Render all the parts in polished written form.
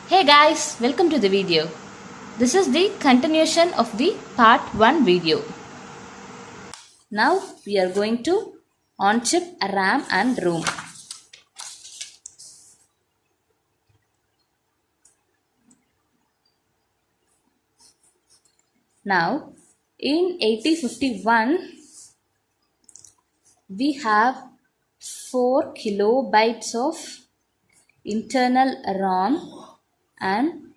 Hey guys, welcome to the video. This is the continuation of the part 1 video. Now we are going to on-chip RAM and ROM. Now in 8051 we have 4 kilobytes of internal ROM and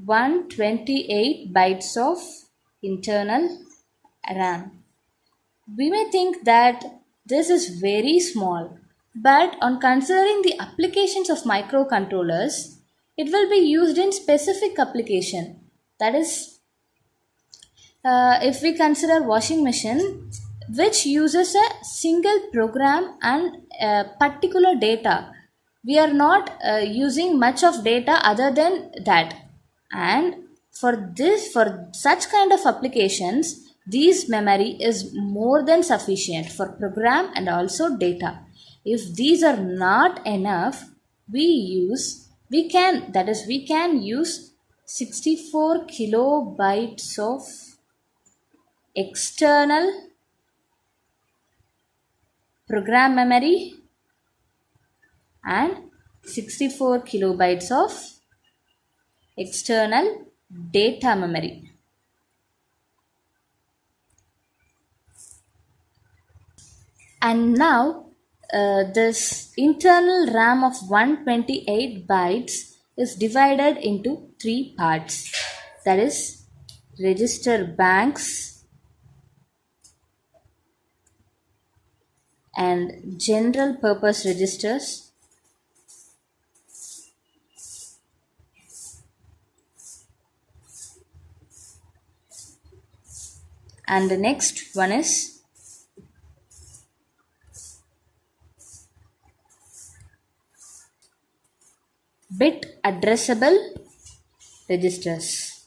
128 bytes of internal RAM. We may think that this is very small, but on considering the applications of microcontrollers, it will be used in specific application. That is, if we consider washing machine, which uses a single program and particular data, we are not using much of data other than that. And for such kind of applications, this memory is more than sufficient for program and also data. If these are not enough, we can use 64 kilobytes of external program memory and 64 kilobytes of external data memory. And now this internal RAM of 128 bytes is divided into three parts, that is register banks and general purpose registers and the next one is bit addressable registers.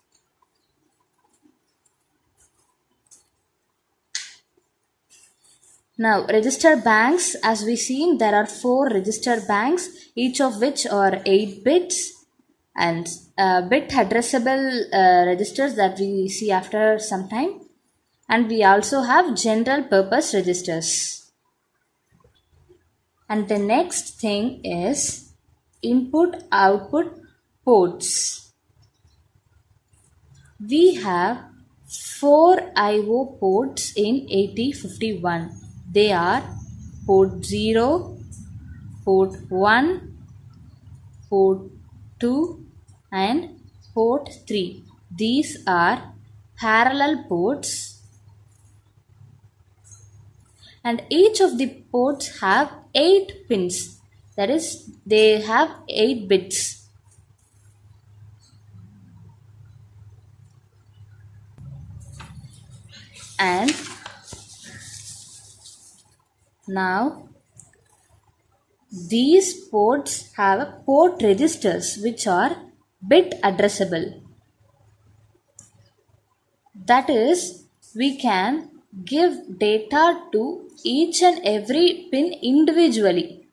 Now register banks, as we seen, there are 4 register banks, each of which are 8 bits, and bit addressable registers that we see after some time, and we also have general purpose registers. And the next thing is input output ports. We have 4 IO ports in 8051. They are port 0, port 1, port 2 and port 3. These are parallel ports, and each of the ports have 8 pins, that is they have 8 bits. And now these ports have port registers which are bit addressable. That is, we can give data to each and every pin individually.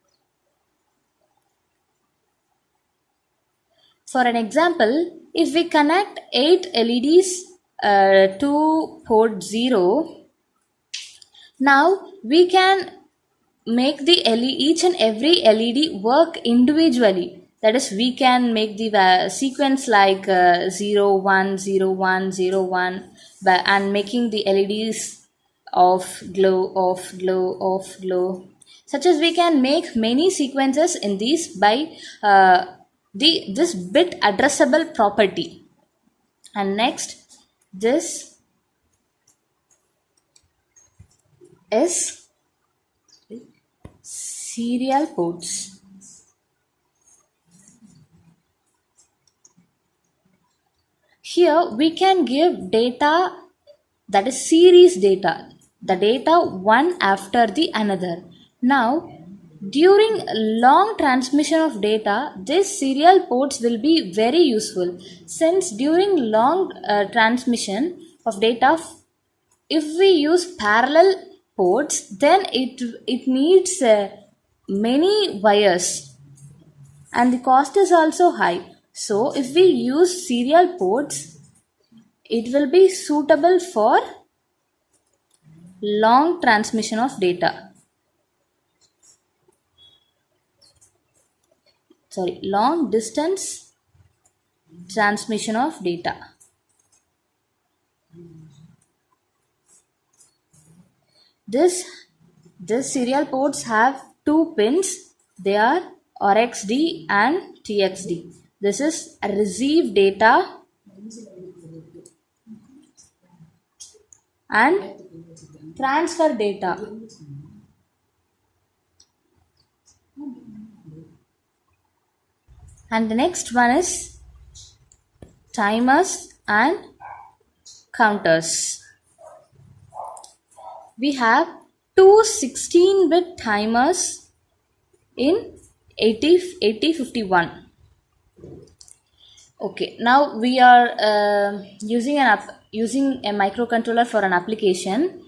For an example, if we connect 8 LEDs to port 0, now we can make the each and every LED work individually. That is, we can make the sequence like 0 1 0 1 0 1 and making the LEDs off glow off glow off glow, such as we can make many sequences in these by this bit addressable property. And next, this is serial ports. Here we can give data, that is series data, the data one after the another. Now during long transmission of data, these serial ports will be very useful, since during long transmission of data, if we use parallel ports, then it needs many wires and the cost is also high. So if we use serial ports, it will be suitable for long transmission of data. Long distance transmission of data. This serial ports have two pins. They are RxD and TXD. This is receive data and transfer data. And the next one is timers and counters. We have two 16-bit timers in 8051. Okay, now we are using a microcontroller for an application.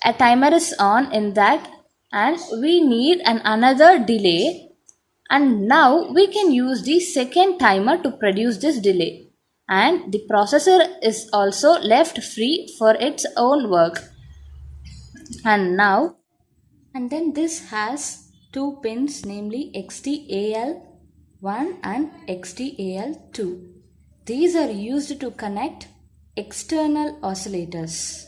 A timer is on in that, and we need another delay, and now we can use the second timer to produce this delay, and the processor is also left free for its own work. And then this has two pins, namely XTAL1 and XTAL2. These are used to connect external oscillators.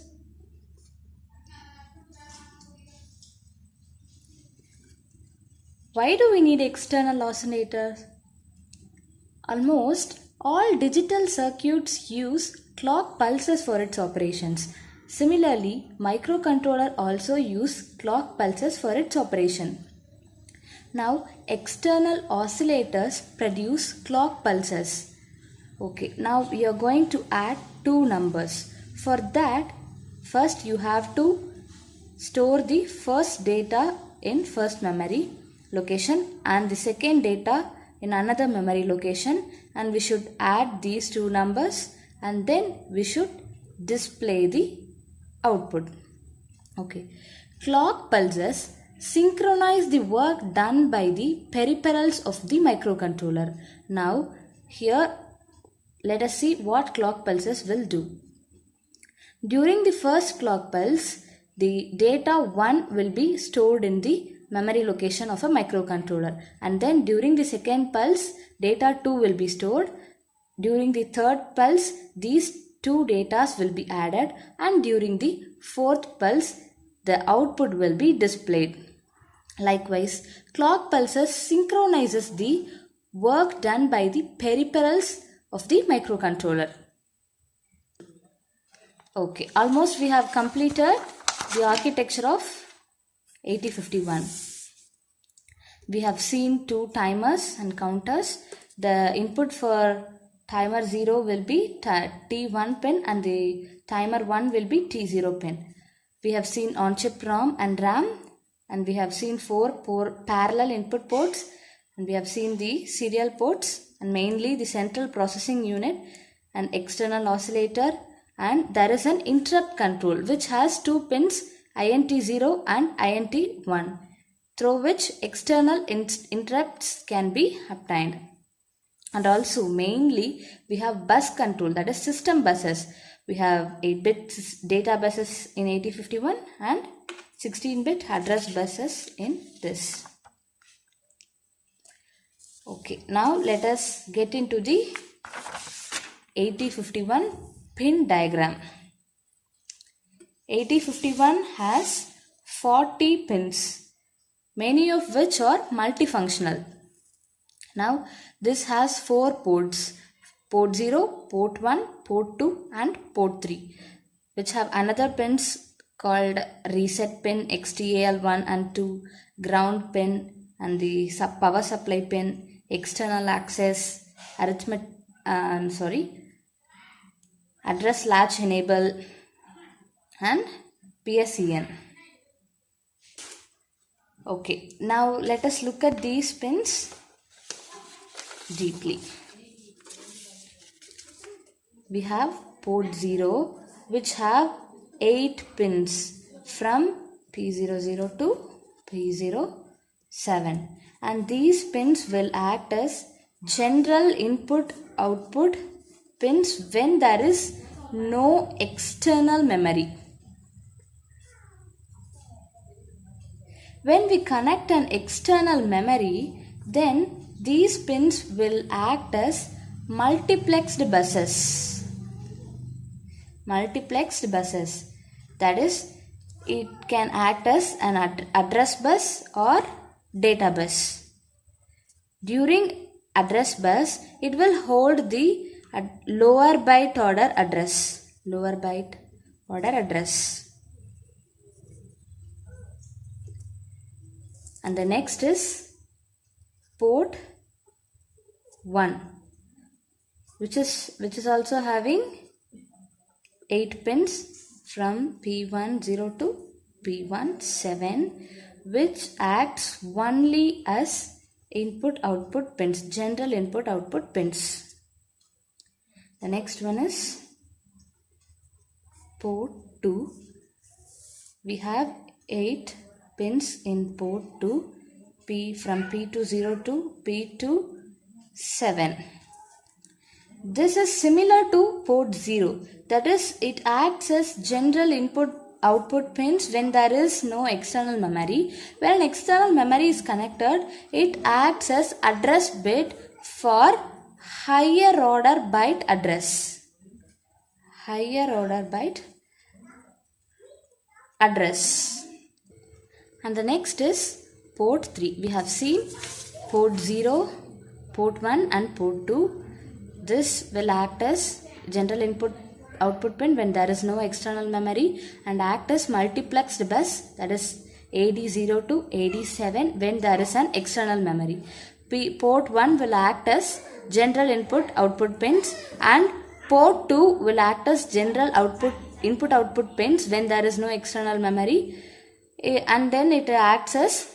Why do we need external oscillators? Almost all digital circuits use clock pulses for its operations. Similarly, microcontroller also use clock pulses for its operation. Now, external oscillators produce clock pulses. Okay, now we are going to add two numbers. For that, first you have to store the first data in first memory location and the second data in another memory location, and we should add these two numbers and then we should display the output. Okay, clock pulses synchronize the work done by the peripherals of the microcontroller. Now here let us see what clock pulses will do. During the first clock pulse, the data 1 will be stored in the memory location of a microcontroller, and then during the second pulse data 2 will be stored. During the third pulse these two datas will be added, and during the fourth pulse the output will be displayed. Likewise, clock pulses synchronizes the work done by the peripherals of the microcontroller. Okay, almost we have completed the architecture of 8051. We have seen two timers and counters. The input for timer 0 will be T1 pin and the timer 1 will be T0 pin. We have seen on-chip ROM and RAM, and we have seen four parallel input ports, and we have seen the serial ports and mainly the central processing unit and external oscillator, and there is an interrupt control which has two pins INT0 and INT1 through which external interrupts can be obtained. And also mainly we have bus control, that is system buses. We have 8-bit data buses in 8051 and 16-bit address buses in this. Okay, now let us get into the 8051 pin diagram. 8051 has 40 pins, many of which are multifunctional. Now this has 4 ports, port 0, port 1, port 2 and port 3, which have another pins called reset pin, XTAL1 and 2, ground pin and the power supply pin, external access, address latch enable and PSEN. Okay, now let us look at these pins deeply. We have port 0 which have 8 pins from P00 to P07, and these pins will act as general input output pins when there is no external memory. When we connect an external memory, then these pins will act as multiplexed buses. Multiplexed buses. That is, it can act as an address bus or data bus. During address bus, it will hold the lower byte order address. Lower byte order address. And the next is port 1, which is also having 8 pins from P10 to P17, which acts only as input output pins, general input output pins. The next one is port 2. We have 8 pins in port 2, from P20 to P27. This is similar to port 0, that is, it acts as general input output pins when there is no external memory. When an external memory is connected, it acts as address bit for higher order byte address. Higher order byte address. And the next is port 3. We have seen port 0, port 1 and port 2. This will act as general input output pin when there is no external memory and act as multiplexed bus, that is AD0 to AD7 when there is an external memory. Port 1 will act as general input output pins and port 2 will act as general input output pins when there is no external memory, and then it acts as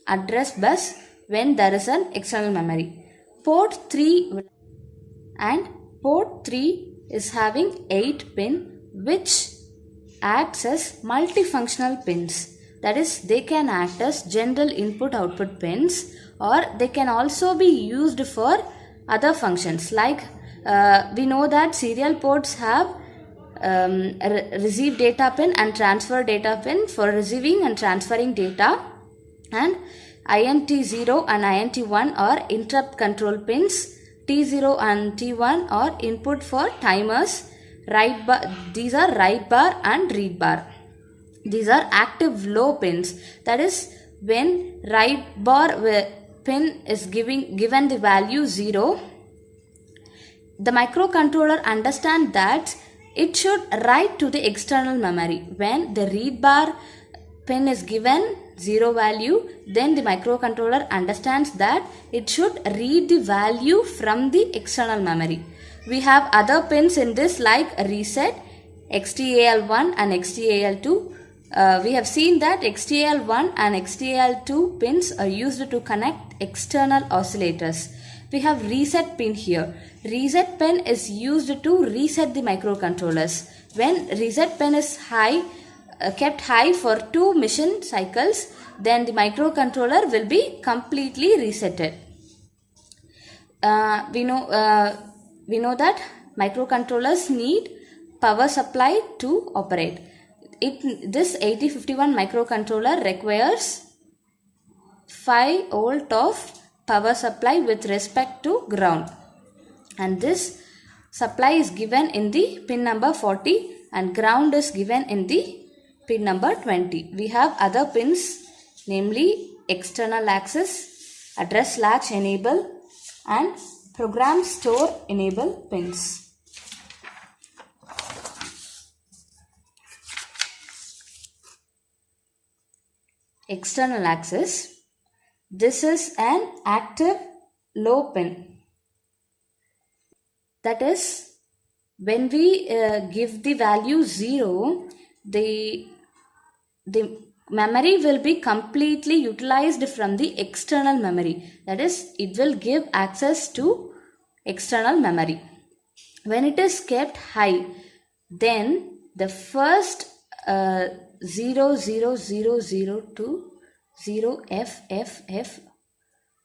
address bus when there is an external memory. Port 3 is having 8 pin which acts as multifunctional pins. That is, they can act as general input output pins or they can also be used for other functions, like we know that serial ports have receive data pin and transfer data pin for receiving and transferring data, and INT0 and INT1 are interrupt control pins. T0 and T1 are input for timers. These are write bar and read bar. These are active low pins. That is, when write bar pin is given the value 0, the microcontroller understands that it should write to the external memory. When the read bar pin is given 0 value, then the microcontroller understands that it should read the value from the external memory. We have other pins in this like reset, XTAL1 and XTAL2. We have seen that XTAL1 and XTAL2 pins are used to connect external oscillators. We have reset pin here. Reset pin is used to reset the microcontrollers. When reset pin is kept high for 2 mission cycles, then the microcontroller will be completely resetted. We know that microcontrollers need power supply to operate. This 8051 microcontroller requires 5 volt of power supply with respect to ground, and this supply is given in the pin number 40 and ground is given in the pin number 20. We have other pins, namely external access, address latch enable and program store enable pins. External access. This is an active low pin. That is, when we give the value 0, the memory will be completely utilized from the external memory. That is, it will give access to external memory. When it is kept high, then the first 00000 to 0FFF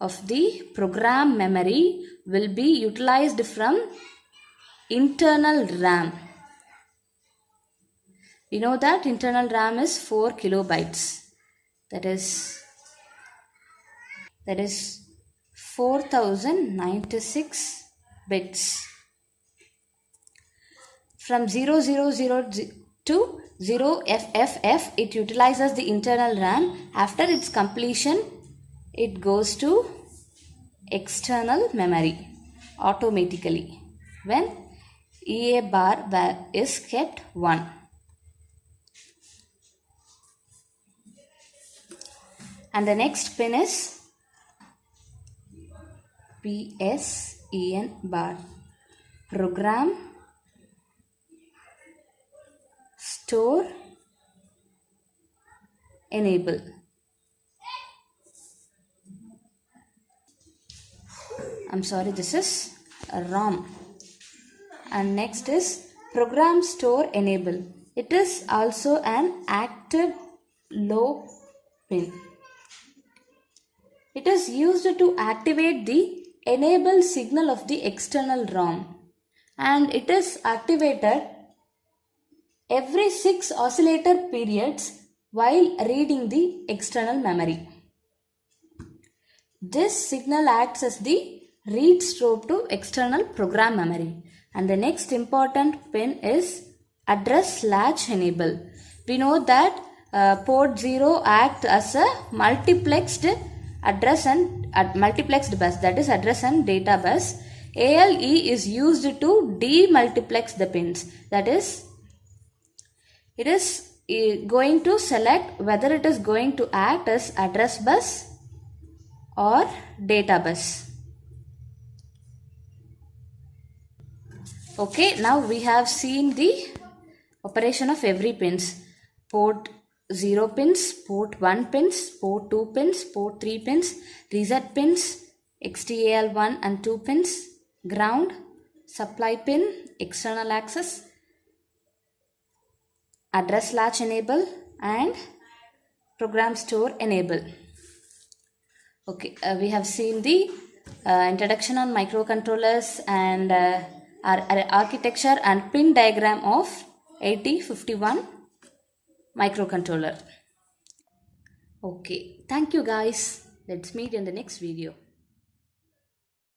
of the program memory will be utilized from internal RAM. We know that internal RAM is 4 kilobytes. That is 4096 bits. From 0000 to 0FFF, it utilizes the internal RAM. After its completion, it goes to external memory automatically when EA bar is kept 1. And the next pin is PSEN bar, program store enable. This is ROM. And next is program store enable. It is also an active low pin. It is used to activate the enable signal of the external ROM, and it is activated every 6 oscillator periods while reading the external memory. This signal acts as the read strobe to external program memory. And the next important pin is address latch enable. We know that port 0 acts as a multiplexed address and multiplexed bus, that is address and data bus. ALE is used to demultiplex the pins, that is it is going to select whether it is going to act as address bus or data bus. Okay, now we have seen the operation of every pins. Port 0 pins, port 1 pins, port 2 pins, port 3 pins, reset pins, XTAL1 and 2 pins, ground, supply pin, external access, address latch enable and program store enable. Okay, we have seen the introduction on microcontrollers and our architecture and pin diagram of 8051 microcontroller. Okay, thank you guys. Let's meet in the next video.